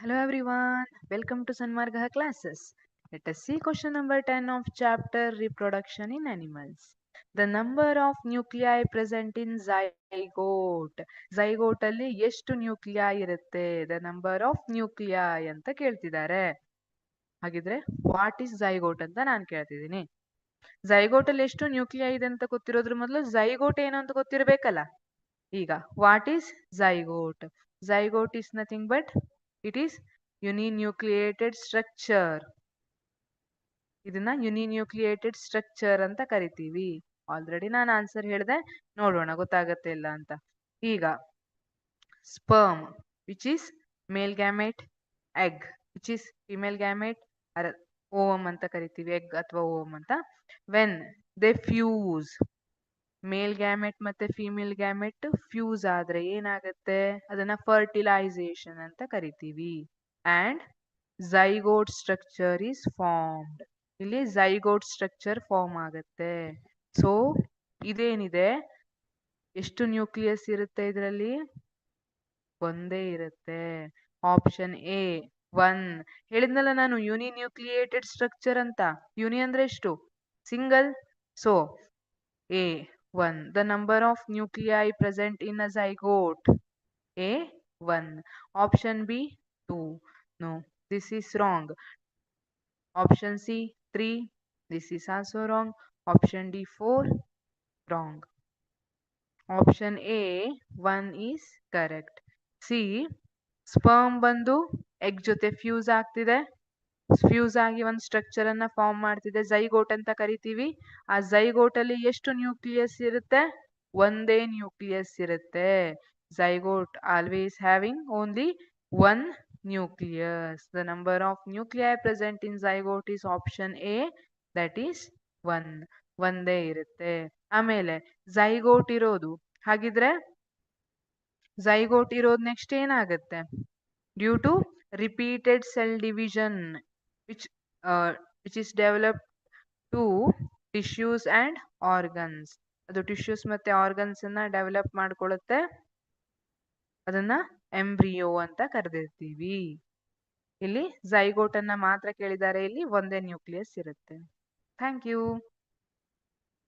Hello everyone, welcome to Sanmargaha classes. Let us see question number 10 of chapter Reproduction in Animals. The number of nuclei present in zygote. zygote ಅಲ್ಲಿ ಎಷ್ಟು nuclei ಇರುತ್ತೆ? The number of nuclei ಅಂತ ಕೇಳ್ತಿದ್ದಾರೆ. ಹಾಗಿದ್ರೆ what is zygote ಅಂತ ನಾನು ಕೇಳ್ತಿದ್ದೀನಿ. zygote ಅಲ್ಲಿ ಎಷ್ಟು ನ್ಯೂಕ್ಲಿಯೈ ಇದೆ ಅಂತ ಗೊತ್ತಿರೋದ್ರ ಮೊದಲು zygote ಏನು ಅಂತ ಗೊತ್ತಿರಬೇಕಲ್ಲ. ಈಗ what is zygote? Zygote is nothing but it is uninucleated structure. ಇದನ್ನ uninucleated structure ಅಂತ ಕರಿತೀವಿ. ಆಲ್ರೆಡಿ ನಾನು ಆನ್ಸರ್ ಹೇಳಿದೆ, ನೋಡೋಣ ಗೊತ್ತಾಗತ್ತೆ ಇಲ್ಲ ಅಂತ. ಈಗ sperm which is male gamete, egg which is female gamete, ovum ಅಂತ ಕರಿತೀವಿ, egg ಅಥವಾ ovum ಅಂತ. when they fuse, male gamete ಮತ್ತೆ ಫಿಮೇಲ್ ಗ್ಯಾಮೆಟ್ ಫ್ಯೂಸ್ ಆದ್ರೆ ಏನಾಗುತ್ತೆ? ಅದನ್ನ ಫರ್ಟಿಲೈಸೇಷನ್ ಅಂತ ಕರಿತೀವಿ. And zygote structure is formed. ಇಲ್ಲಿ ಝೈಗೋಟ್ ಸ್ಟ್ರಕ್ಚರ್ ಫಾರ್ಮ್ ಆಗುತ್ತೆ. ಸೊ ಇದೇನಿದೆ, ಎಷ್ಟು ನ್ಯೂಕ್ಲಿಯಸ್ ಇರುತ್ತೆ ಇದರಲ್ಲಿ? ಒಂದೇ ಇರುತ್ತೆ. Option A 1. ಹೇಳಿದ್ನಲ್ಲ ನಾನು ಯುನಿನ್ಯೂಕ್ಲಿಯೇಟೆಡ್ ಸ್ಟ್ರಕ್ಚರ್ ಅಂತ. ಯುನಿ ಅಂದ್ರೆ ಎಷ್ಟು? Single. So A 1. The number of nuclei present in a zygote. A 1. Option B 2. No, this is wrong. Option C 3. This is also wrong. Option D 4. Wrong. Option A 1 is correct. See, sperm ಬಂದು egg ಜೊತೆ fuse ಆಗ್ತಿದೆ. Fuse ಆಗಿ ಒಂದು structure ಅನ್ನ form ಮಾಡ್ತಿದೆ, zygote ಅಂತ ಕರಿತೀವಿ. ಆ ಝೈಗೋಟ್ ಅಲ್ಲಿ ಎಷ್ಟು ನ್ಯೂಕ್ಲಿಯಸ್ ಇರುತ್ತೆ? ಒಂದೇ ನ್ಯೂಕ್ಲಿಯಸ್ ಇರುತ್ತೆ. Zygote always having only one nucleus. The number of nuclei present in zygote is option A, that is 1. ಒಂದೇ ಇರುತ್ತೆ. ಆಮೇಲೆ ಝೈಗೋಟ್ ಇರೋದು, ಹಾಗಿದ್ರೆ ಝೈಗೋಟ್ ಇರೋದು ನೆಕ್ಸ್ಟ್ ಏನಾಗುತ್ತೆ? Due to repeated cell division which is developed to tissues and organs. ಅದು tissues ಮತ್ತೆ organs ಅನ್ನ ಡೆವಲಪ್ ಮಾಡ್ಕೊಳ್ಳುತ್ತೆ. ಅದನ್ನ ಎಂಬ್ರಿಯೋ ಅಂತ ಕರೆದಿರ್ತೀವಿ. ಇಲ್ಲಿ ಝೈಗೋಟ್ ಅನ್ನ ಮಾತ್ರ ಕೇಳಿದ್ದಾರೆ, ಇಲ್ಲಿ ಒಂದೇ ನ್ಯೂಕ್ಲಿಯಸ್ ಇರುತ್ತೆ. Thank you.